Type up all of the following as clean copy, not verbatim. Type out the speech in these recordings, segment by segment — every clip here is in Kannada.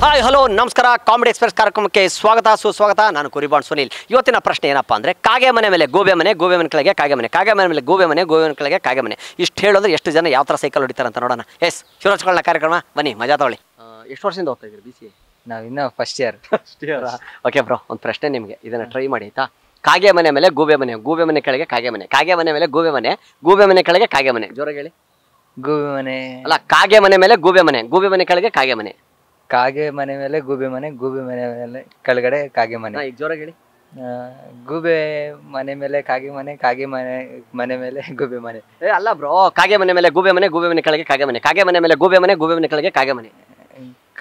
ಹಾಯ್ ಹಲೋ ನಮಸ್ಕಾರ. ಕಾಮಿಡಿ ಎಕ್ಸ್ಪ್ರೆಸ್ ಕಾರ್ಯಕ್ರಮಕ್ಕೆ ಸ್ವಾಗತ ಸುಸ್ವಾಗತ. ನಾನು ಕುರಿಬಾಂಡ್ ಸುನಿಲ್. ಇವತ್ತಿನ ಪ್ರಶ್ನೆ ಏನಪ್ಪ ಅಂದರೆ ಕಾಗೆ ಮನೆ ಮೇಲೆ ಗೋಬೆ ಮನೆ, ಗೋಬೆ ಮನೆ ಕೆಳಗೆ ಕಾಗೆ ಮನೆ, ಕಾಗೆ ಮನೆ ಮೇಲೆ ಗೋಬೆ ಮನೆ, ಗೋಬೆ ಮನೆ ಕೆಳಗೆ ಕಾಗೆ ಮನೆ. ಇಷ್ಟು ಹೇಳಿದ್ರೆ ಎಷ್ಟು ಜನ ಯಾವ ಥರ ಸೈಕಲ್ ಹೊಡಿತಾರೆ ಅಂತ ನೋಡೋಣ. ಎಸ್ ಶಿವರಾಜ್ಕೊಳ್ಳ ಕಾರ್ಯಕ್ರಮ, ಬನ್ನಿ ಮಜಾ ತಗೊಳ್ಳಿ. ಎಷ್ಟು ವರ್ಷದಿಂದ ಹೋಗ್ತಾ ಇದ್ದೀರಿ BCA? ನಾವು ಇನ್ನೂ ಫಸ್ಟ್ ಇಯರ್. ಓಕೆ ಬ್ರೋ, ಒಂದು ಪ್ರಶ್ನೆ ನಿಮಗೆ, ಇದನ್ನು ಟ್ರೈ ಮಾಡಿ ಆಯ್ತಾ. ಕಾಗೆ ಮನೆ ಮೇಲೆ ಗೋಬೆ ಮನೆ, ಗೋಬೆ ಮನೆ ಕೆಳಗೆ ಕಾಗೆ ಮನೆ, ಕಾಗೆ ಮನೆ ಮೇಲೆ ಗೋಬೆ ಮನೆ, ಗೋಬೆ ಮನೆ ಕೆಳಗೆ ಕಾಗೆ ಮನೆ. ಜೋರಾಗಿ ಹೇಳಿ. ಗೂಬೆ ಮನೆ ಅಲ್ಲ, ಕಾಗೆ ಮನೆ ಮೇಲೆ ಗೋಬೆ ಮನೆ, ಗೋಬೆ ಮನೆ ಕೆಳಗೆ ಕಾಗೆ ಮನೆ. ಕಾಗೆ ಮನೆ ಮೇಲೆ ಗೂಬೆ ಮನೆ, ಗೂಬೆ ಮನೆ ಮೇಲೆ ಕೆಳಗಡೆ ಕಾಗೆ ಮನೆ. ಈಗ ಜೋರಾಗಿ ಹೇಳಿ. ಗೂಬೆ ಮನೆ ಮೇಲೆ ಕಾಗೆ ಮನೆ, ಕಾಗೆ ಮನೆ ಮೇಲೆ ಗೂಬೆ ಮನೆ. ಅಲ್ಲ ಬ್ರೋ, ಕಾಗೆ ಮನೆ ಮೇಲೆ ಗೋಬೆ ಮನೆ, ಗೋಬೆ ಮನೆ ಕೆಳಗೆ ಕಾಗೆ ಮನೆ, ಕಾಗೆ ಮನೆ ಮೇಲೆ ಗೋಬೆ ಮನೆ, ಗೋಬೆ ಮನೆ ಕೆಳಗೆ ಕಾಗೆ ಮನೆ.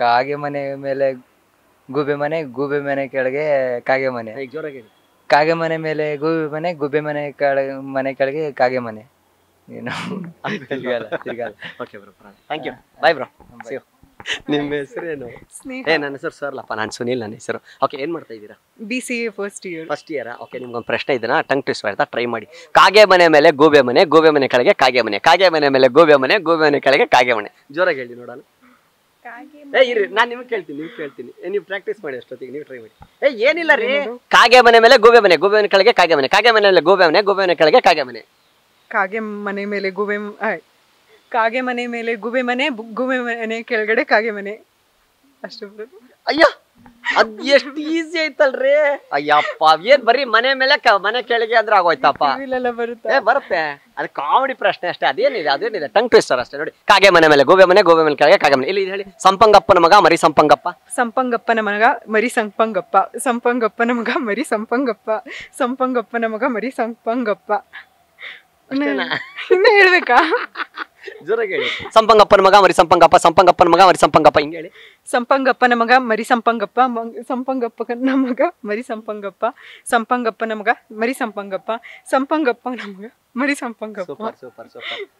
ಕಾಗೆ ಮನೆ ಮೇಲೆ ಗೂಬೆ ಮನೆ, ಗೂಬೆ ಮನೆ ಕೆಳಗೆ ಕಾಗೆ ಮನೆ. ಈಗ ಜೋರಾಗಿ ಹೇಳಿ. ಕಾಗೆ ಮನೆ ಮೇಲೆ ಗೂಬೆ ಮನೆ, ಗೂಬೆ ಮನೆ ಕೆಳಗೆ ಕಾಗೆ ಮನೆ. ಏನು ತಿರ್ಗಾಲ. Okay bro, thank you, bye bro. ನಿಮ್ಮ ಹೆಸರೇನು? ನನ್ನ ಹೆಸರು ಸರ್ಲಪ್ಪ, ನಾನು ಸುನಿಲ್ ನನ್ನ ಹೆಸರು. ಓಕೆ, ಏನು ಮಾಡ್ತಾ ಇದ್ದೀರಾ? BCA first year. ಓಕೆ, ನಿಮ್ಗೊಂದು ಪ್ರಶ್ನೆ ಇದನ್ನ ಟಂಗ್ ಟ್ವಿಸ್ಟ್ ಮಾಡ್ತಾ ಟ್ರೈ ಮಾಡಿ. ಕಾಗೆ ಮನೆ ಮೇಲೆ ಗೋಬೆ ಮನೆ, ಗೋಬೆ ಮನೆ ಕೆಳಗೆ ಕಾಗೆ ಮನೆ, ಕಾಗೆ ಮನೆ ಮೇಲೆ ಗೋಬೆ ಮನೆ, ಗೋಬೆ ಮನೆ ಕೆಳಗೆ ಕಾಗೆ ಮನೆ. ಜೋರಾಗಿ ಹೇಳಿ ನೋಡೋಣ. ಇರಿ, ನಾನು ನಿಮ್ಗೆ ಕೇಳ್ತೀನಿ. ನೀವು ಪ್ರಾಕ್ಟೀಸ್ ಮಾಡಿ, ಅಷ್ಟೊತ್ತಿಗೆ ನೀವು ಟ್ರೈ ಮಾಡಿ. ಏನಿಲ್ಲ ರೀ. ಕಾಗೆ ಮನೆ ಮೇಲೆ ಗೋಬೆ ಮನೆ, ಗೋಬೆ ಮನೆ ಕೆಳಗೆ ಕಾಗೆ ಮನೆ, ಕಾಗೆ ಮನೆ ಮೇಲೆ ಗೋಬೆ ಮನೆ, ಗೋಬೆ ಮನೆ ಕೆಳಗೆ ಕಾಗೆ ಮನೆ. ಕಾಗೆ ಮನೆ ಮೇಲೆ ಕಾಗೆ ಮನೆ ಮೇಲೆ ಗೂಬೆ ಮನೆ, ಗೂಬೆ ಮನೆ ಕೆಳಗಡೆ ಕಾಗೆ ಮನೆ. ಅಷ್ಟು ಬರೋದು. ಅಯ್ಯೋ, ಅದ್ ಎಷ್ಟು ಈಸಿ ಐತಲ್ರಿ. ಅಯ್ಯಪ್ಪ, ಏನ್ ಬರೀ ಮನೆ ಮೇಲೆ ಮನೆ ಕೆಳಗೆ ಅಂದ್ರೆ ಆಗೋಯ್ತಪ್ಪ. ಬರುತ್ತೆ, ಅದು ಕಾಮಿಡಿ ಪ್ರಶ್ನೆ ಅಷ್ಟೇ. ಅದೇನಿದೆ ಟಂಗ್ ಟ್ವಿಸ್ಟರ್ ಅಷ್ಟೇ. ನೋಡಿ, ಕಾಗೆ ಮನೆ ಮೇಲೆ ಗೋಬೆ ಮನೆ, ಗೋಬೆ ಮನೆ ಕೆಳಗೆ ಕಾಗೆ ಮನೆ. ಇಲ್ಲಿ ಹೇಳಿ. ಸಂಪಂಗಪ್ಪನ ಮಗ ಮರಿ ಸಂಪಂಗಪ್ಪ, ಸಂಪಂಗಪ್ಪನ ಮಗ ಮರಿ ಸಂಪಂಗಪ್ಪ, ಸಂಪಂಗಪ್ಪನ ಮಗ ಮರಿ ಸಂಪಂಗಪ್ಪ, ಸಂಪಂಗಪ್ಪನ ಮಗ ಮರಿ ಸಂಪಂಗಪ್ಪ. ಇನ್ನ ಹೇಳ್ಬೇಕಾ? ಜೋರಾಗಿ ಹೇಳಿ. ಸಂಪಂಗಪ್ಪನ ಮಗ ಮರಿ ಸಂಪಂಗಪ್ಪ, ಸಂಪಂಗಪ್ಪನ ಮಗ ಮರಿ ಸಂಪಂಗಪ್ಪ. ಹಿಂಗೆ ಹೇಳಿ. ಸಂಪಂಗಪ್ಪನ ಮಗ ಮರಿ ಸಂಪಂಗಪ್ಪ, ಸಂಪಂಗಪ್ಪನ ಮಗ ಮರಿ ಸಂಪಂಗಪ್ಪ, ಸಂಪಂಗಪ್ಪನ ಮಗ ಮರಿ ಸಂಪಂಗಪ್ಪ, ಸಂಪಂಗಪ್ಪನ ಮಗ ಮರಿ ಸಂಪಂಗಪ್ಪ. ಸೂಪರ್.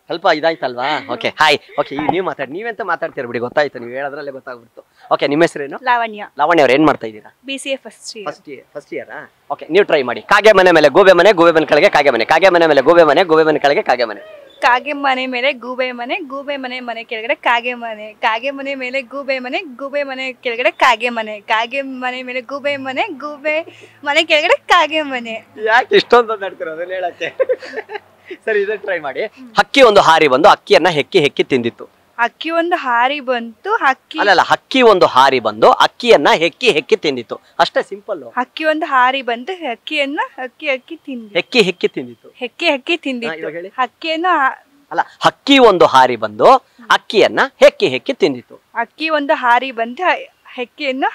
ಸ್ವಲ್ಪ ಇದಾಯ್ತಲ್ವಾ? Okay, hi. ಓಕೆ, ಈಗ ನೀವು ಮಾತಾಡಿ. ನೀವೆಂತ ಮಾತಾಡ್ತೀರ ಬಿಡಿ, ಗೊತ್ತಾಯ್ತು. ನೀವು ಹೇಳೋದ್ರಲ್ಲೇ ಗೊತ್ತಾಗ್ಬಿಡ್ತು. ಓಕೆ, ನಿಮ್ಮ ಹೆಸರೇನು? ಲಾವಣ್ಯ. ಲಾವಣ್ಯ ಅವ್ರು ಏನ್ ಮಾಡ್ತಾ ಇದ್ದೀರಾ? BCA first year. ಓಕೆ, ನೀವು ಟ್ರೈ ಮಾಡಿ. ಕಾಗೆ ಮನೆ ಮೇಲೆ ಗೋಬೆ ಮನೆ, ಗೋಬೆ ಮನೆ ಕೆಳಗೆ ಕಾಗೆ ಮನೆ, ಕಾಗೆ ಮನೆ ಮೇಲೆ ಗೋಬೆ ಮನೆ, ಗೋಬೆ ಮನೆ ಕೆಳಗೆ ಕಾಗೆ ಮನೆ. ಕಾಗೆ ಮನೆ ಮೇಲೆ ಗೂಬೆ ಮನೆ, ಗೂಬೆ ಮನೆ ಕೆಳಗಡೆ ಕಾಗೆ ಮನೆ, ಕಾಗೆ ಮನೆ ಮೇಲೆ ಗೂಬೆ ಮನೆ, ಗೂಬೆ ಮನೆ ಕೆಳಗಡೆ ಕಾಗೆ ಮನೆ, ಕಾಗೆ ಮನೆ ಮೇಲೆ ಗೂಬೆ ಮನೆ, ಗೂಬೆ ಮನೆ ಕೆಳಗಡೆ ಕಾಗೆ ಮನೆ. ಯಾಕೆ ಇಷ್ಟೊಂದು ಮಾತಾಡ್ತೀರ ಅದನ್ನ ಹೇಳಕ್ಕೆ? ಸರಿ, ಇದನ್ನ ಟ್ರೈ ಮಾಡಿ. ಹಕ್ಕಿ ಒಂದು ಹಾರಿ ಬಂದು ಅಕ್ಕಿಯನ್ನ ಹೆಕ್ಕಿ ತಿಂದಿತ್ತು. ಹಕ್ಕಿ ಒಂದು ಹಾರಿ ಬಂತು, ಅಲ್ಲ, ಹಕ್ಕಿ ಒಂದು ಹಾರಿ ಬಂದು ಅಕ್ಕಿಯನ್ನ ಹೆಕ್ಕಿ ತಿಂದಿತ್ತು. ಅಷ್ಟೇ, ಸಿಂಪಲ್. ಹಕ್ಕಿ ಒಂದು ಹಾರಿ ಬಂತು, ಹಕ್ಕಿಯನ್ನ ಹಕ್ಕಿ ತಿಂದಿತ್ತು. ಹೆಕ್ಕಿ ತಿಂದಿತ್ತು. ಹೆಕ್ಕಿ ತಿಂದಿತ್ತು. ಹಕ್ಕಿಯನ್ನು ಅಲ್ಲ, ಹಕ್ಕಿ ಒಂದು ಹಾರಿ ಬಂದು ಅಕ್ಕಿಯನ್ನ ಹೆಕ್ಕಿ ತಿಂದಿತ್ತು. ಹಕ್ಕಿ ಒಂದು ಹಾರಿ ಬಂದು ಹೆಕ್ಕಿಯನ್ನು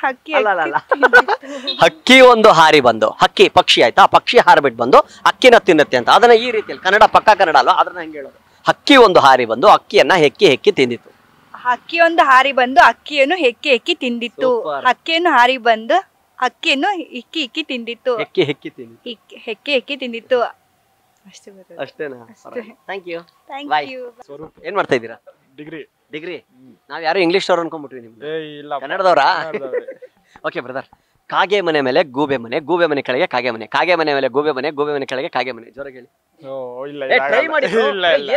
ಹಕ್ಕಿ ಒಂದು ಹಾರಿ ಬಂದು, ಹಕ್ಕಿ ಪಕ್ಷಿ ಆಯ್ತಾ, ಪಕ್ಷಿ ಹಾರ್ಬಿಟ್ಟು ಬಂದು ಅಕ್ಕಿನ ತಿನ್ನುತ್ತೆ ಅಂತ. ಅದನ್ನ ಈ ರೀತಿಯಲ್ಲಿ ಕನ್ನಡ ಪಕ್ಕಾ ಕನ್ನಡ ಅಲ್ವಾ, ಅದನ್ನ ಹೆಂಗೆ ಹೇಳೋದು? ಹಕ್ಕಿ ಒಂದು ಹಾರಿ ಬಂದು ಅಕ್ಕಿಯನ್ನ ಹೆಕ್ಕಿ ತಿಂದಿತ್ತು. ಹಕ್ಕಿ ಒಂದು ಹಾರಿ ಬಂದು ಅಕ್ಕಿಯನ್ನು ಹೆಕ್ಕಿ ತಿಂದಿತ್ತು. ಹಕ್ಕಿಯನ್ನು ಹಾರಿ ಬಂದು ಅಕ್ಕಿಯನ್ನು ಇಕ್ಕಿ ತಿಂದಿತ್ತು. ಹೆಕ್ಕಿ ತಿಂದಿತ್ತು. ಅಷ್ಟೇನಾ? Thank you. ಸ್ವರೂಪ್, ಏನ್ ಮಾಡ್ತಾ ಇದ್ದೀರಾ? ಡಿಗ್ರಿ. ನಾವ್ ಯಾರು ಇಂಗ್ಲಿಷ್ ಅವ್ರು ಅನ್ಕೊಂಡ್ಬಿಟ್ವಿ. ನಿಮ್ಗೆ ಕನ್ನಡದವ್ರಾ? Okay brother. ಕಾಗೆ ಮನೆ ಮೇಲೆ ಗೂಬೆ ಮನೆ, ಗೂಬೆ ಮನೆ ಕೆಳಗೆ ಕಾಗೆ ಮನೆ, ಕಾಗೆ ಮನೆ ಮೇಲೆ ಗೋಬೆ ಮನೆ, ಗೋಬೆ ಮನೆ ಕೆಳಗೆ ಕಾಗೆ ಮನೆ. ಜೋರಾಗಿ ಹೇಳಿ. ಟ್ರೈ ಮಾಡಿ.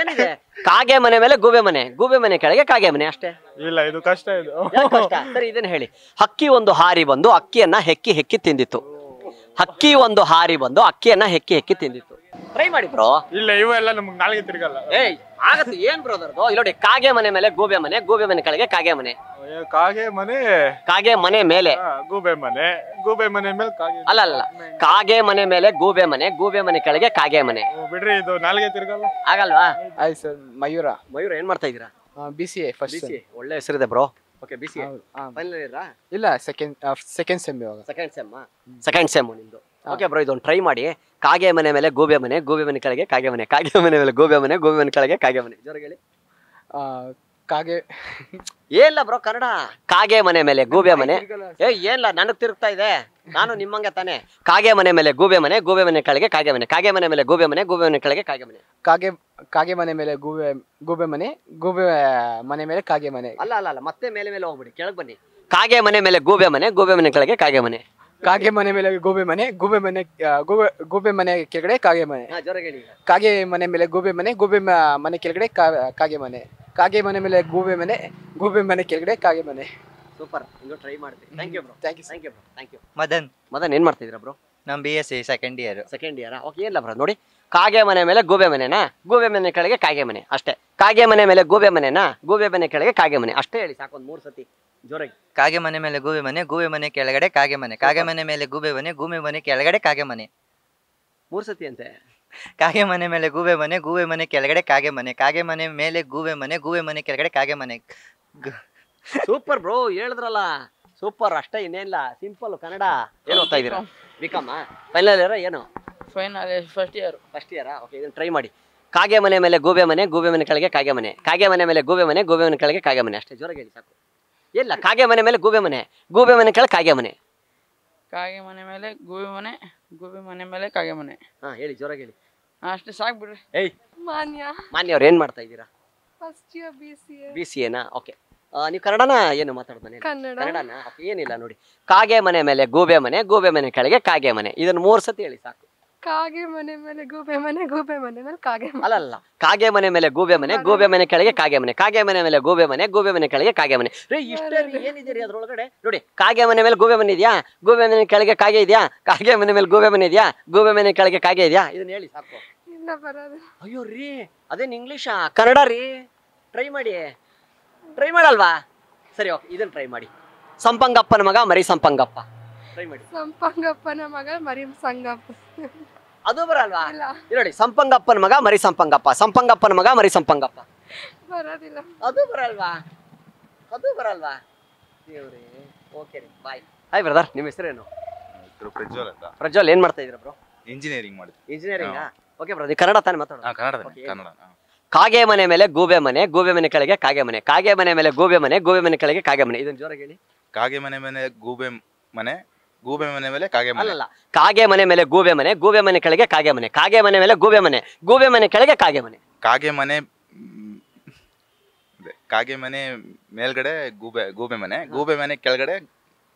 ಏನಿದೆ? ಕಾಗೆ ಮನೆ ಮೇಲೆ ಗೋಬೆ ಮನೆ, ಗೋಬೆ ಮನೆ ಕೆಳಗೆ ಕಾಗೆ ಮನೆ. ಅಷ್ಟೇ. ಇಲ್ಲ, ಇದು ಕಷ್ಟ. ಸರಿ, ಇದನ್ನ ಹೇಳಿ. ಹಕ್ಕಿ ಒಂದು ಹಾರಿ ಬಂದು ಅಕ್ಕಿಯನ್ನ ಹೆಕ್ಕಿ ತಿಂದಿತ್ತು. ಹಕ್ಕಿ ಒಂದು ಹಾರಿ ಬಂದು ಅಕ್ಕಿಯನ್ನ ಹೆಕ್ಕಿ ತಿಂದಿತ್ತು. ಟ್ರೈ ಮಾಡಿ ಬ್ರೋ. ಇಲ್ಲ, ಇವೆಲ್ಲ ನಮ್ಗೆ ನಾಳೆಗೆ ತಿರ್ಗಲ್ಲ. ಆಗತ್ತೆ. ಏನ್ ಬ್ರೋದರ್ದು? ಇಲ್ಲಿ ನೋಡಿ, ಕಾಗೆ ಮನೆ ಮೇಲೆ ಗೋಬೆ ಮನೆ, ಗೋಬೆ ಮನೆ ಕೆಳಗೆ ಕಾಗೆ ಮನೆ. ಕಾಗೆ ಮನೆ ಮೇಲೆ ಗೂಬೆ ಮನೆ, ಗೂಬೆ ಮನೆ ಮೇಲೆ ಕಾಗೆ. ಅಲ್ಲ, ಕಾಗೆ ಮನೆ ಮೇಲೆ ಗೋಬೆ ಮನೆ, ಗೋಬೆ ಮನೆ ಕೆಳಗೆ ಕಾಗೆ ಮನೆ. ಬಿಡ್ರಿ, ಇದು ನಾಳೆಗೆ ತಿರ್ಗಲ್ಲ. ಆಗಲ್ವಾ? ಆಯ್ತು ಸರ್. ಮಯೂರ ಏನ್ ಮಾಡ್ತಾ ಇದ್ದೀರಾ? BCA first. ಒಳ್ಳೆ ಹೆಸರಿದೆ ಬ್ರೋ. ಓಕೆ, BCA ಫೈನಲ್ ಇಯರಾ? ಇಲ್ಲ, ಸೆಕೆಂಡ್ ಸೆಮ್. ಇವಾಗ ಸೆಕೆಂಡ್ ಸೆಮ್ ನಿಮ್ದು. ಓಕೆ ಬ್ರೋ, ಇದೊಂದು ಟ್ರೈ ಮಾಡಿ. ಕಾಗೆ ಮನೆ ಮೇಲೆ ಗೋಬೆ ಮನೆ, ಗೋಬೆ ಮನೆ ಕೆಳಗೆ ಕಾಗೆ ಮನೆ, ಕಾಗೆ ಮನೆ ಮೇಲೆ ಗೋಬೆ ಮನೆ, ಗೋಬೆ ಮನೆ ಕೆಳಗೆ ಕಾಗೆ ಮನೆ. ಜೋರಾಗಿ ಹೇಳಿ. ಕಾಗೆ ಏನಿಲ್ಲ ಬ್ರೋ, ಕನ್ನಡ. ಕಾಗೆ ಮನೆ ಮೇಲೆ ಗೋಬೆ ಮನೆ. ಏನಿಲ್ಲ, ನನಗ್ ತಿರುಗ್ತಾ ಇದೆ. ನಾನು ನಿಮ್ಮಂಗೆ ತಾನೆ. ಕಾಗೆ ಮನೆ ಮೇಲೆ ಗೋಬೆ ಮನೆ, ಗೋಬೆ ಮನೆ ಕೆಳಗೆ ಕಾಗೆ ಮನೆ, ಕಾಗೆ ಮನೆ ಮೇಲೆ ಗೋಬೆ ಮನೆ, ಗೋಬೆ ಮನೆ ಕೆಳಗೆ ಕಾಗೆ ಮನೆ. ಕಾಗೆ ಮನೆ ಮೇಲೆ ಗೂಬೆ ಮನೆ, ಗೂಬೆ ಮನೆ ಮೇಲೆ ಕಾಗೆ ಮನೆ. ಅಲ್ಲ, ಮತ್ತೆ ಮೇಲೆ ಹೋಗ್ಬಿಡಿ, ಕೆಳಗೆ ಬನ್ನಿ. ಕಾಗೆ ಮನೆ ಮೇಲೆ ಗೋಬೆ ಮನೆ, ಗೋಬೆ ಮನೆ ಕೆಳಗೆ ಕಾಗೆ ಮನೆ. ಕಾಗೆ ಮನೆ ಮೇಲೆ ಗೋಬೆ ಮನೆ, ಗೋಬೆ ಮನೆ ಕೆಳಗಡೆ ಕಾಗೆ ಮನೆ. ಕಾಗೆ ಮನೆ ಮೇಲೆ ಗೋಬೆ ಮನೆ, ಗೋಬೆ ಮನೆ ಕೆಳಗಡೆ ಕಾಗೆ ಮನೆ. ಕಾಗೆ ಮನೆ ಮೇಲೆ ಗೂಬೆ ಮನೆ, ಗೂಬೆ ಮನೆ ಕೆಳಗಡೆ ಕಾಗೆ ಮನೆ. ಸೂಪರ್, ಹಿಂಗೋ ಟ್ರೈ ಮಾಡ್ತೀನಿ. Thank you bro. Thank you. Thank you bro. Thank you. Madan Madan ಏನ್ ಮಾಡ್ತಿದ್ದೀರಾ ಬ್ರೋ? ನಮ್ BSc second year. Second year. Okay, ಏನಿಲ್ಲ ಬ್ರೋ, ನೋಡಿ ಕಾಗೆ ಮನೆ ಮೇಲೆ ಗೂಬೆ ಮನೆನಾ, ಗೂಬೆ ಮನೆ ಕೆಳಗೆ ಕಾಗೆ ಮನೆ ಅಷ್ಟೇ. ಕಾಗೆ ಮನೆ ಮೇಲೆ ಗೂಬೆ ಮನೆನಾ, ಗೂಬೆ ಮನೆ ಕೆಳಗೆ ಕಾಗೆ ಮನೆ ಅಷ್ಟೇ. ಹೇಳಿ ಸಾಕು, ಒಂದು 3 ಸತಿ ಜೋರಾಗಿ. ಕಾಗೆ ಮನೆ ಮೇಲೆ ಗೂಬೆ ಮನೆ, ಗೂಬೆ ಮನೆ ಕೆಳಗಡೆ ಕಾಗೆ ಮನೆ, ಕಾಗೆ ಮನೆ ಮೇಲೆ ಗೂಬೆ ಮನೆ, ಗೂಬೆ ಮನೆ ಕೆಳಗಡೆ ಕಾಗೆ ಮನೆ. 3 ಸತಿ ಅಂತೆ. ಕಾಗೆ ಮನೆ ಮೇಲೆ ಗೂಬೆ ಮನೆ, ಗೂಬೆ ಮನೆ ಕೆಳಗಡೆ ಕಾಗೆ ಮನೆ, ಕಾಗೆ ಮನೆ ಮೇಲೆ ಗೂಬೆ ಮನೆ, ಗೂಬೆ ಮನೆ ಕೆಳಗಡೆ ಕಾಗೆ ಮನೆ. ಸೂಪರ್ ಬ್ರೋ, ಹೇಳಿದ್ರಲ್ಲ ಸೂಪರ್, ಅಷ್ಟೇ, ಇನ್ನೇನಿಲ್ಲ, ಸಿಂಪಲ್ ಕನ್ನಡ. ಏನು ಓದ್ತಾ ಇದ್ದೀರಾ? ಬಿಕಾಮ್ ಫೈನಲ್ ಇಯರ್ ಏನು? Final first year. ಫಸ್ಟ್ ಇಯರಾ? ಓಕೆ, ಇದನ್ನು ಟ್ರೈ ಮಾಡಿ. ಕಾಗೆ ಮನೆ ಮೇಲೆ ಗೂಬೆ ಮನೆ, ಗೂಬೆ ಮನೆ ಕೆಳಗೆ ಕಾಗೆ ಮನೆ, ಕಾಗೆ ಮನೆ ಮೇಲೆ ಗೂಬೆ ಮನೆ, ಗೂಬೆ ಮನೆ ಕೆಳಗೆ ಕಾಗೆ ಮನೆ ಅಷ್ಟೇ. ಜೋರಾಗಿ ಹೇಳಿ ಸಾಕು. ಇಲ್ಲ, ಕಾಗೆ ಮನೆ ಮೇಲೆ ಗೂಬೆ ಮನೆ, ಗೂಬೆ ಮನೆ ಕೆಳಗೆ ಕಾಗೆ ಮನೆ. ಕಾಗೆ ಮನೆ ಮೇಲೆ ಗೂಬೆ ಮನೆ, ಗೂಬೆ ಮನೆ ಮೇಲೆ ಕಾಗೆ ಮನೆ. ಹಾಂ, ಹೇಳಿ ಜೋರಾಗಿ ಹೇಳಿ. ಅಷ್ಟೇ ಸಾಕು ಬಿಡ್ರಿ. ಏಯ್ ಮಾನ್ಯ ಮಾನ್ಯ ಅವ್ರು ಏನು ಮಾಡ್ತಾ ಇದ್ದೀರಾ? First year BCA. BCA ನಾ? ಓಕೆ, ನೀವು ಕನ್ನಡನ ಏನು ಮಾತಾಡೋದು ಮನೆ? ಕನ್ನಡ. ಕನ್ನಡನಾ? ಓಕೆ, ಏನಿಲ್ಲ ನೋಡಿ. ಕಾಗೆ ಮನೆ ಮೇಲೆ ಗೂಬೆ ಮನೆ, ಗೂಬೆ ಮನೆ ಕೆಳಗೆ ಕಾಗೆ ಮನೆ. ಇದನ್ನು 3 ಸತಿ ಹೇಳಿ ಸಾಕು. ಕಾಗೆ ಮನೆ ಮೇಲೆ ಗೂಬೆ ಮನೆ, ಗೂಬೆ ಮನೆ ಮೇಲೆ ಕಾಗೆ ಮನೆ. ಅಲ್ಲ, ಕಾಗೆ ಮನೆ ಮೇಲೆ ಗೂಬೆ ಮನೆ, ಗೂಬೆ ಮನೆ ಕೆಳಗೆ ಕಾಗೆ ಮನೆ, ಕಾಗೆ ಮನೆ ಮೇಲೆ ಗೂಬೆ ಮನೆ, ಗೂಬೆ ಮನೆ ಕೆಳಗೆ ಕಾಗೆ ಮನೆ. ರೀ ಇಷ್ಟೇ ರೀ, ಏನಿದೆ ರೀ ಅದ್ರೊಳಗಡೆ? ನೋಡಿ, ಕಾಗೆ ಮನೆ ಮೇಲೆ ಗೂಬೆ ಮನೆ ಇದೆಯಾ, ಗೂಬೆ ಮನೆ ಕೆಳಗೆ ಕಾಗೆ ಇದೆಯಾ, ಕಾಗೆ ಮನೆ ಮೇಲೆ ಗೂಬೆ ಮನೆ ಇದೆಯಾ, ಗೂಬೆ ಮನೆ ಕೆಳಗೆ ಕಾಗೆ ಇದೆಯಾ? ಇದನ್ನ ಹೇಳಿ ಸಾಕು. ಇಲ್ಲ ಬರೋದು. ಅಯ್ಯೋ ರೀ, ಅದೇನು ಇಂಗ್ಲೀಷಾ ಕನ್ನಡ ರೀ? ಟ್ರೈ ಮಾಡಿ. ಟ್ರೈ ಮಾಡಲ್ವಾ? ಸರಿ, ಓಕೆ, ಇದನ್ನ ಟ್ರೈ ಮಾಡಿ. ಸಂಪಂಗಪ್ಪನ ಮಗ ಮರಿ ಸಂಪಂಗಪ್ಪ. ಟ್ರೈ ಮಾಡಿ. ಸಂಪಂಗಪ್ಪನ ಮಗ ಮರಿ ಸಂಗಪ್ಪ. ಅದು ಬರಲ್ವಾ? ಇಲ್ಲ. ನೋಡಿ, ಸಂಪಂಗಪ್ಪನ ಮಗ ಮರಿ ಸಂಪಂಗಪ್ಪ, ಸಂಪಂಗಪ್ಪನ ಮಗ ಮರಿ ಸಂಪಂಗಪ್ಪ. ಬರೋದಿಲ್ಲ. ಅದು ಬರಲ್ವಾ? ಅದು ಬರಲ್ವಾ? ದೇವ್ರೇ. ಓಕೆ ರೀ, ಬಾಯ್. ಹಾಯ್ ಬ್ರದರ್, ನಿಮ್ಮ ಹೆಸರೇನು? ಪ್ರಜ್ವಲ್ ಅಂತ. ಪ್ರಜ್ವಲ್, ಏನ್ ಮಾಡ್ತಾ ಇದ್ದೀರಾ ಬ್ರೋ? ಇಂಜಿನಿಯರಿಂಗ್ ಮಾಡಿದ್ವಿ. ಇಂಜಿನಿಯರಿಂಗ್. ಓಕೆ ಬ್ರದರ್, ಕನ್ನಡ ತಾನೇ ಮಾತಾಡೋದು? ಕನ್ನಡ. Okay. ಕನ್ನಡ. ಕಾಗೆ ಮನೆ ಮೇಲೆ ಗೂಬೆ ಮನೆ, ಗೂಬೆ ಮನೆ ಕೆಳಗೆ ಕಾಗೆ ಮನೆ, ಕಾಗೆ ಮನೆ ಮೇಲೆ ಗೂಬೆ ಮನೆ, ಗೂಬೆ ಮನೆ ಕೆಳಗೆ ಕಾಗೆ ಮನೆ. ಇದನ್ನ ಜೋರಾಗಿ ಹೇಳಿ. ಕಾಗೆ ಮನೆ ಮೇಲೆ ಗೂಬೆ ಮನೆ, ಗೂಬೆ ಮನೆ ಮೇಲೆ ಕಾಗೆ ಮನೆ. ಅಲ್ಲಲ್ಲ, ಕಾಗೆ ಮನೆ ಮೇಲೆ ಗೂಬೆ ಮನೆ, ಗೂಬೆ ಮನೆ ಕೆಳಗೆ ಕಾಗೆ ಮನೆ, ಕಾಗೆ ಮನೆ ಮೇಲೆ ಗೂಬೆ ಮನೆ, ಗೂಬೆ ಮನೆ ಕೆಳಗೆ ಕಾಗೆ ಮನೆ. ಕಾಗೆ ಮನೆ ಕಾಗೆ ಮನೆ ಮೇಲ್ಗಡೆ ಗೂಬೆ ಮನೆ, ಗೂಬೆ ಮನೆ ಕೆಳಗಡೆ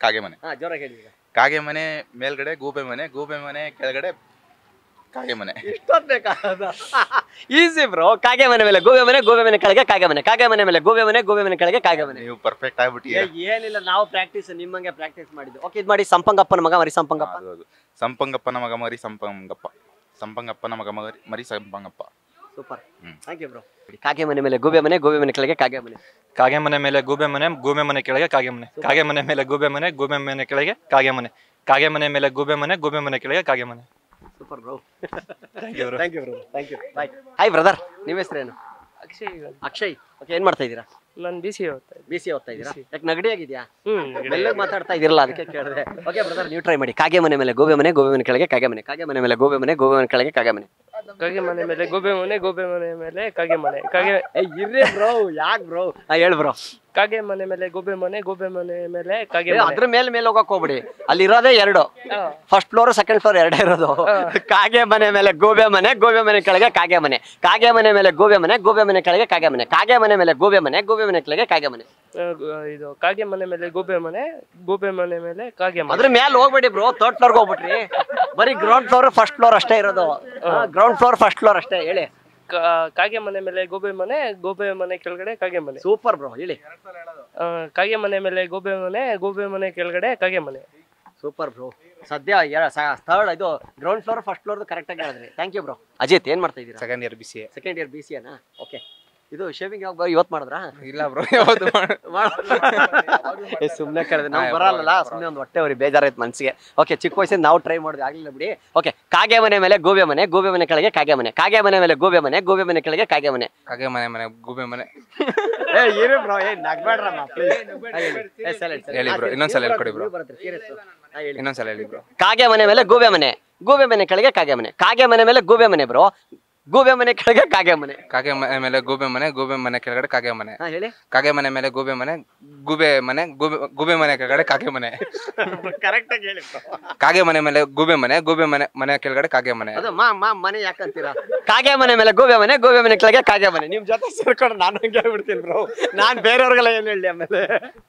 ಕಾಗೆ ಮನೆ. ಹಾ, ಜೋರಾಗಿ ಹೇಳಿ ಈಗ. ಕಾಗೆ ಮನೆ ಮೇಲ್ಗಡೆ ಗೂಬೆ ಮನೆ, ಗೂಬೆ ಮನೆ ಕೆಳಗಡೆ ಕಾಗೆ ಮನೆ. ಇಷ್ಟೊಂದು ಬೇಕಾದ? Easy bro. ಕಾಗೆ ಮನೆ ಮೇಲೆ ಗೂಬೆ ಮನೆ, ಗೂಬೆ ಮನೆ ಕೆಳಗೆ ಕಾಗೆ ಮನೆ, ಕಾಗೆ ಮನೆ ಮೇಲೆ ಗೂಬೆ ಮನೆ, ಗೂಬೆ ಮನೆ ಕೆಳಗೆ ಕಾಗೆ ಮನೆ. ನೀವು ಪರ್ಫೆಕ್ಟ್ ಆಗ್ಬಿಟ್ಟಿದ್ದೀರಾ. ಏನಿಲ್ಲ, ನಾವು ಪ್ರಾಕ್ಟೀಸ್ ನಿಮ್ಮಂಗೆ ಪ್ರಾಕ್ಟೀಸ್ ಮಾಡಿದ್ದು. ಓಕೆ, ಇದು ಮಾಡಿ. ಸಂಪಂಗಪ್ಪನ ಮಗ ಮರಿ ಸಂಪಂಗಪ್ಪ. ಹೌದು. ಸಂಪಂಗಪ್ಪನ ಮಗ ಮರಿ ಸಂಪಂಗಪ್ಪ, ಸಂಪಂಗಪ್ಪನ ಮಗ ಮರಿ Sampangappa. Super, thank you bro. ಕಾಗೆ ಮನೆ ಮೇಲೆ ಗೂಬೆ ಮನೆ, ಗೂಬೆ ಮನೆ ಕೆಳಗೆ ಕಾಗೆ ಮನೆ, ಕಾಗೆ ಮನೆ ಮೇಲೆ ಗೂಬೆ ಮನೆ, ಗೂಬೆ ಮನೆ ಕೆಳಗೆ ಕಾಗೆ ಮನೆ, ಕಾಗೆ ಮನೆ ಮೇಲೆ ಗೂಬೆ ಮನೆ, ಗೂಬೆ ಮನೆ ಕೆಳಗೆ ಕಾಗೆ ಮನೆ, ಕಾಗೆ ಮನೆ ಮೇಲೆ ಗೂಬೆ ಮನೆ, ಗೂಬೆ ಮನೆ ಕೆಳಗೆ ಕಾಗೆ ಮನೆ. Super bro. Thank you bro. Thank you bro. Thank you. Bye. Hi brother, ನಿಮ್ಮ ಹೆಸರೇನು? ಅಕ್ಷಯ್. ಅಕ್ಷಯ್. ಓಕೆ, ಏನ್ ಮಾಡ್ತಾ ಇದ್ದೀರಾ? ನಾನು BCA ಓದ್ತಾ ಇದ್ದೆ. BCA ಓದ್ತಾ ಇದ್ದೀರಾ? ಯಾಕೆ ನೆಗಡಿ ಆಗಿದೆಯಾ? ಮೆಲ್ಲಗೆ ಮಾತಾಡ್ತಾ ಇದ್ದೀರಲ್ಲ, ಅದಕ್ಕೆ ಕೇಳಿದೆ. ಓಕೆ ಬ್ರದರ್, ನೀವು ಟ್ರೈ ಮಾಡಿ. ಕಾಗೆ ಮನೆ ಮೇಲೆ ಗೂಬೆ ಮನೆ, ಗೂಬೆ ಮನೆ ಕೆಳಗೆ ಕಾಗೆ ಮನೆ, ಕಾಗೆ ಮನೆ ಮೇಲೆ ಗೂಬೆ ಮನೆ, ಗೂಬೆ ಮನೆ ಕೆಳಗೆ ಕಾಗೆ ಮನೆ. ಕಾಗೆ ಮನೆ ಮೇಲೆ ಗೂಬೆ ಮನೆ, ಗೂಬೆ ಮನೆ ಮೇಲೆ ಕಾಗೆ ಮನೆ, ಕಾಗೆ ಇರ್ರಿ ಬ್ರೋ, ಯಾಕೆ ಬ್ರೋ? ಹೇಳು ಬ್ರೋ. ಕಾಗೆ ಮನೆ ಮೇಲೆ ಗೂಬೆ ಮನೆ, ಗೂಬೆ ಮನೆ ಮೇಲೆ ಕಾಗೆ ಮನೆ. ಅದ್ರ ಮೇಲೆ ಹೋಗಕ್ ಹೋಗ್ಬಿಡಿ, ಅಲ್ಲಿ ಇರೋದೇ 2. ಫಸ್ಟ್ ಫ್ಲೋರ್ ಸೆಕೆಂಡ್ ಫ್ಲೋರ್ 2 ಇರೋದು. ಕಾಗೆ ಮನೆ ಮೇಲೆ ಗೂಬೆ ಮನೆ, ಗೂಬೆ ಮನೆ ಕೆಳಗೆ ಕಾಗೆ ಮನೆ, ಕಾಗೆ ಮನೆ ಮೇಲೆ ಗೂಬೆ ಮನೆ, ಗೂಬೆ ಮನೆ ಕೆಳಗೆ ಕಾಗೆ ಮನೆ, ಕಾಗೆ ಮನೆ ಮೇಲೆ ಗೂಬೆ ಮನೆ, ಗೂಬೆ ಮನೆ ಕೆಳಗೆ ಕಾಗೆ ಮನೆ. ಇದು ಕಾಗೆ ಮನೆ ಮೇಲೆ ಗೂಬೆ ಮನೆ, ಗೂಬೆ ಮನೆ ಮೇಲೆ ಕಾಗೆ ಮನೆ. ಅದ್ರ ಮೇಲೆ ಹೋಗ್ಬೇಡಿ ಬ್ರೋ, 3rd ಫ್ಲೋರ್ಗೆ ಹೋಗ್ಬಿಟ್ರಿ. ಬರೀ ಗ್ರೌಂಡ್ ಫ್ಲೋರ್ ಫಸ್ಟ್ ಫ್ಲೋರ್ ಅಷ್ಟೇ ಇರೋದು. ಗ್ರೌಂಡ್ ಫ್ಲೋರ್ ಫಸ್ಟ್ ಫ್ಲೋರ್ ಅಷ್ಟೇ. ಹೇಳಿ. ಕಾಗೆ ಮನೆ ಮೇಲೆ ಗೂಬೆ ಮನೆ, ಗೂಬೆ ಮನೆ ಕೆಳಗಡೆ ಕಾಗೆ ಮನೆ. ಸೂಪರ್ ಬ್ರೋ, ಹೇಳಿ. ಕಾಗೆ ಮನೆ ಮೇಲೆ ಗೂಬೆ ಮನೆ, ಗೂಬೆ ಮನೆ ಕೆಳಗಡೆ ಕಾಗೆ ಮನೆ. Super bro. ಸದ್ಯ ಥರ್ಡ್ ಇದು ground floor first floor correct ಆಗಿ ಹೇಳಿದ್ರಿ. Thank you bro. ಅಜಿತ್, ಏನ್ ಮಾಡ್ತಾ ಇದ್ದೀರಾ? Second year BCA. Second year BCA. Okay, ಇದು ಶೇವಿಂಗ್ ಯಾವಾಗ ಇವತ್ತು ಮಾಡಿದ್ರಾ? ಇಲ್ಲ ಬ್ರೋ, ಯಾವುದು ಸುಮ್ಮನೆ ಕರೆದ್ರೆ ನಾವು ಬರಲ್ಲ, ಸುಮ್ಮನೆ ಒಂದು ಹೊಟ್ಟೆ ಅವ್ರಿಗೆ ಬೇಜಾರಾಯ್ತು ಮನಸ್ಸಿಗೆ. ಓಕೆ, ಚಿಕ್ಕ ವಯಸ್ಸಿಂದ ನಾವು ಟ್ರೈ ಮಾಡಿದ್ವಿ, ಆಗಲಿಲ್ಲ ಬಿಡಿ. ಓಕೆ, ಕಾಗೆ ಮನೆ ಮೇಲೆ ಗೂಬೆ ಮನೆ, ಗೂಬೆ ಮನೆ ಕೆಳಗೆ ಕಾಗೆ ಮನೆ, ಕಾಗೆ ಮನೆ ಮೇಲೆ ಗೂಬೆ ಮನೆ, ಗೂಬೆ ಮನೆ ಕೆಳಗೆ ಕಾಗೆ ಮನೆ, ಕಾಗೆ ಮನೆ ಮನೆ ಗೂಬೆ ಮನೆ. ಇರು ಬ್ರೋ, ನಗ್ಬೇಡ್ರಮ್ಮ ಹೇಳಿ ಬ್ರೋ, ಇನ್ನೊಂದ್ಸಲ ಹೇಳ್ಕೊಡಿ ಬ್ರೋ. ಇನ್ನೊಂದ್ಸಲ ಹೇಳಿ ಬ್ರೋ. ಕಾಗೆ ಮನೆ ಮೇಲೆ ಗೂಬೆ ಮನೆ, ಗೂಬೆ ಮನೆ ಕೆಳಗೆ ಕಾಗೆ ಮನೆ, ಕಾಗೆ ಮನೆ ಮೇಲೆ ಗೂಬೆ ಮನೆ ಬ್ರೋ, ಗೂಬೆ ಮನೆ ಕೆಳಗೆ ಕಾಗೆ ಮನೆ, ಕಾಗೆ ಮನೆ ಮೇಲೆ ಗೂಬೆ ಮನೆ, ಗೂಬೆ ಮನೆ ಕೆಳಗಡೆ ಕಾಗೆ ಮನೆ. ಹೇಳಿ. ಕಾಗೆ ಮನೆ ಮೇಲೆ ಗೂಬೆ ಮನೆ, ಗೂಬೆ ಮನೆ, ಗೂಬೆ ಮನೆ ಕೆಳಗಡೆ ಕಾಗೆ ಮನೆ. ಕರೆಕ್ಟ್ ಆಗಿ ಹೇಳಿ. ಕಾಗೆ ಮನೆ ಮೇಲೆ ಗೂಬೆ ಮನೆ, ಗೂಬೆ ಮನೆ ಕೆಳಗಡೆ ಕಾಗೆ ಮನೆ. ಅದು ಮನೆ ಯಾಕಂತೀರಾ? ಕಾಗೆ ಮನೆ ಮೇಲೆ ಗೂಬೆ ಮನೆ, ಗೂಬೆ ಮನೆ ಕೆಳಗೆ ಕಾಗೆ ಮನೆ. ನಿಮ್ ಜೊತೆ ಸೇರ್ಕೊಂಡು ನಾನು ಹಂಗೆ ಹೇಳ್ಬಿಡ್ತೀನಿ ಬ್ರೋ, ನಾನ್ ಬೇರೆಯವ್ರಿಗೆಲ್ಲ ಏನ್ ಹೇಳಿ ಆಮೇಲೆ.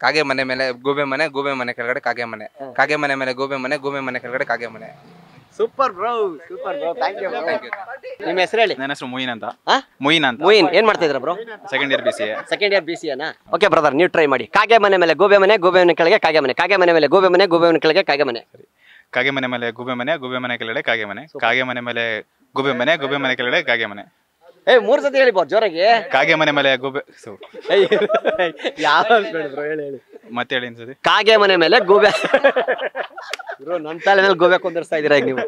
ಕಾಗೆ ಮನೆ ಮೇಲೆ ಗೂಬೆ ಮನೆ, ಗೂಬೆ ಮನೆ ಕೆಳಗಡೆ ಕಾಗೆ ಮನೆ, ಕಾಗೆ ಮನೆ ಮೇಲೆ ಗೂಬೆ ಮನೆ, ಗೂಬೆ ಮನೆ ಕೆಳಗಡೆ ಕಾಗೆ ಮನೆ. ಸೂಪರ್ ಬ್ರೋ ಥ್ಯಾಂಕ್ ಯು ನಿಮ್ಮ ಹೆಸರು ಹೇಳಿ. ನನ್ನ ಹೆಸರು ಮೊಯಿನ್ ಅಂತ. ಹಾ? ಮೊಯಿನ್ ಅಂತ. ಮೊಯಿನ್ ಏನ್ ಮಾಡ್ತಾ ಇದ್ರ bro? Second year BCA. Second year BCA. Okay brother, ನೀವು ಟ್ರೈ ಮಾಡಿ. ಕಾಗೆ ಮನೆ ಮೇಲೆ ಗೂಬೆ ಮನೆ, ಗೂಬೆ ಮನೆ ಕೆಳಗೆ ಕಾಗೆ ಮನೆ, ಕಾಗೆ ಮನೆ ಮೇಲೆ ಗೂಬೆ ಮನೆ, ಗೂಬೆ ಮನೆ ಕೆಳಗೆ ಕಾಗೆ ಮನೆ. ಕಾಗೆ ಮನೆ ಮೇಲೆ ಗೂಬೆ ಮನೆ, ಗೂಬೆ ಮನೆ ಕೆಳಗಡೆ ಕಾಗೆ ಮನೆ, ಕಾಗೆ ಮನೆ ಮೇಲೆ ಗೂಬೆ ಮನೆ, ಗೂಬೆ ಮನೆ ಕೆಳಗಡೆ ಕಾಗೆ ಮನೆ. ಮೂರ್ ಸತಿ ಹೇಳಿ ಬೋದು ಜೋರಾಗಿ. ಕಾಗೆ ಮನೆ ಮೇಲೆ ಗೂಬೆ ಯಾವ ಹೇಳಿ ಮತ್ತೆ ಹೇಳಿ ಅನ್ಸತಿ. ಕಾಗೆ ಮನೆ ಮೇಲೆ ಗೂಬೆ ನನ್ನ ತಲೆ ಮೇಲೆ ಗೂಬೆ ಕುಂದಿರ್ಸ್ತಾ ಇದೀರ ಈಗ ನೀವು.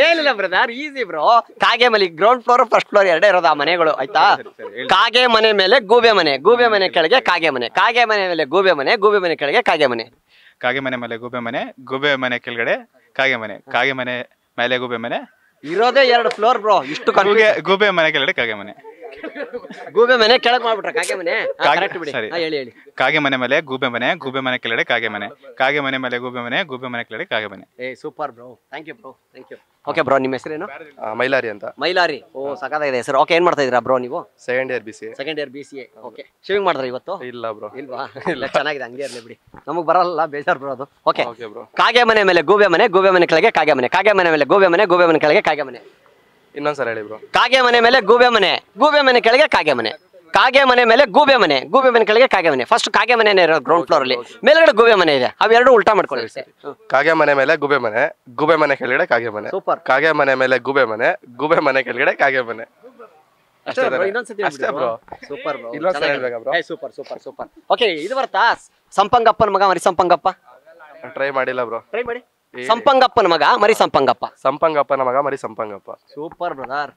ಏನಿಲ್ಲ ಬ್ರದರ್, ಈಸಿ ಬ್ರೋ. ಕಾಗೆ ಮನೆ ಗ್ರೌಂಡ್ ಫ್ಲೋರ್ ಫಸ್ಟ್ ಫ್ಲೋರ್ ಎರಡೇ ಇರೋದು ಆ ಮನೆಗಳು, ಆಯ್ತಾ? ಕಾಗೆ ಮನೆ ಮೇಲೆ ಗೂಬೆ ಮನೆ, ಗೂಬೆ ಮನೆ ಕೆಳಗೆ ಕಾಗೆ ಮನೆ, ಕಾಗೆ ಮನೆ ಮೇಲೆ ಗೂಬೆ ಮನೆ, ಗೂಬೆ ಮನೆ ಕೆಳಗೆ ಕಾಗೆ ಮನೆ. ಕಾಗೆ ಮನೆ ಮೇಲೆ ಗೂಬೆ ಮನೆ, ಗೂಬೆ ಮನೆ ಕೆಳಗಡೆ ಕಾಗೆ ಮನೆ, ಕಾಗೆ ಮನೆ ಮೇಲೆ ಗೂಬೆ ಮನೆ. ಇರೋದೇ 2 ಫ್ಲೋರ್ ಬ್ರೋ, ಇಷ್ಟು ಗೂಬೆ ಮನೆ ಕೆಳಗಡೆ ಕಾಗೆ ಮನೆ. ಗೂಬೆ ಮನೆ ಕೆಳಗೆ ಮಾಡ್ಬಿಟ್ರ ಕಾಗೆ ಮನೆ. ಸರಿ. ಹೇಳಿ. ಕಾಗೆ ಮನೆ ಮೇಲೆ ಗೂಬೆ ಮನೆ, ಗೂಬೆ ಮನೆ ಕೆಳಗಡೆ ಕಾಗೆ ಮನೆ, ಕಾಗೆ ಮನೆ ಮೇಲೆ ಗೂಬೆ ಮನೆ, ಗೂಬೆ ಮನೆ ಕೆಳಗಡೆ ಕಾಗೆ ಮನೆ. Super bro, thank you bro, thank you. Okay bro, ನಿಮ್ಮ ಹೆಸರೇನು? ಮೈಲಾರಿ ಅಂತ. ಮೈಲಾರಿ. ಸಖತ್ತಾಗಿದೆ ಹೆಸರು. ಓಕೆ, ಏನ್ ಮಾಡ್ತಾ ಇದ್ದೀರಾ ಬ್ರೋ ನೀವು? Second year BCA. Second year BCA. Okay, shaving ಮಾಡಿದ್ರೆ ಇವತ್ತು? ಇಲ್ಲ ಬ್ರೋ. ಇಲ್ವಾ? ಇಲ್ಲ, ಚೆನ್ನಾಗಿದೆ, ಹಂಗೆ ಇರ್ಲಿ ಬಿಡಿ, ನಮಗ್ ಬರಲ್ಲ, ಬೇಜಾರ್ ಬ್ರೋ ಅದು. Okay bro. ಕಾಗೆ ಮನೆ ಮೇಲೆ ಗೂಬೆ ಮನೆ, ಗೂಬೆ ಮನೆ ಕೆಳಗೆ ಕಾಗೆ ಮನೆ, ಕಾಗೆ ಮನೆ ಮೇಲೆ ಗೂಬೆ ಮನೆ, ಗೂಬೆ ಮನೆ ಕೆಳಗೆ ಕಾಗೆ ಮನೆ. ಇನ್ನೊಂದ್ಸಲ ಹೇಳಿ ಬ್ರೋ. ಕಾಗೆ ಮನೆ ಮೇಲೆ ಗೂಬೆ ಮನೆ, ಗೂಬೆ ಮನೆ ಕೆಳಗೆ ಕಾಗೆ ಮನೆ, ಕಾಗೆ ಮನೆ ಮೇಲೆ ಗೂಬೆ ಮನೆ, ಗೂಬೆ ಮನೆ ಕೆಳಗೆ ಕಾಗೆ ಮನೆ. ಫಸ್ಟ್ ಕಾಗೆ ಮನೆ ಇರೋ ಗ್ರೌಂಡ್ ಫ್ಲೋರ್ ಅಲ್ಲಿ, ಮೇಲ್ಗಡೆ ಗೂಬೆ ಮನೆ ಇದೆ, ಅವೆರಡು ಉಲ್ಟಾ ಮಾಡ್ಕೊಳ್ಳಿ. ಕಾಗೆ ಮನೆ ಮೇಲೆ ಗೂಬೆ ಮನೆ, ಗೂಬೆ ಮನೆ ಕೆಳಗಡೆ ಕಾಗೆ ಮನೆ. ಸೂಪರ್. ಕಾಗೆ ಮನೆ ಮೇಲೆ ಗೂಬೆ ಮನೆ, ಗೂಬೆ ಮನೆ ಕೆಳಗಡೆ ಕಾಗೆ ಮನೆ. ಅಷ್ಟೇ ಬ್ರೋ. Super bro. ಇನ್ನೊಂದ್ಸಲ ಹೇಳ್ಬೇಕಾ ಬ್ರೋ? ಸೂಪರ್. ಓಕೆ, ಇದು ಬರ್ತಾ ಸಂಪಂಗಪ್ಪನ ಮಗ ಮರಿ ಸಂಪಂಗಪ್ಪ. ಟ್ರೈ ಮಾಡಿಲ್ಲ ಬ್ರೋ. ಟ್ರೈ ಮಾಡಿ. ಸಂಪಂಗಪ್ಪನ ಮಗ ಮರಿ ಸಂಪಂಗಪ್ಪ. ಸಂಪಂಗಪ್ಪನ ಮಗ ಮರಿ ಸಂಪಂಗಪ್ಪ. Super brother.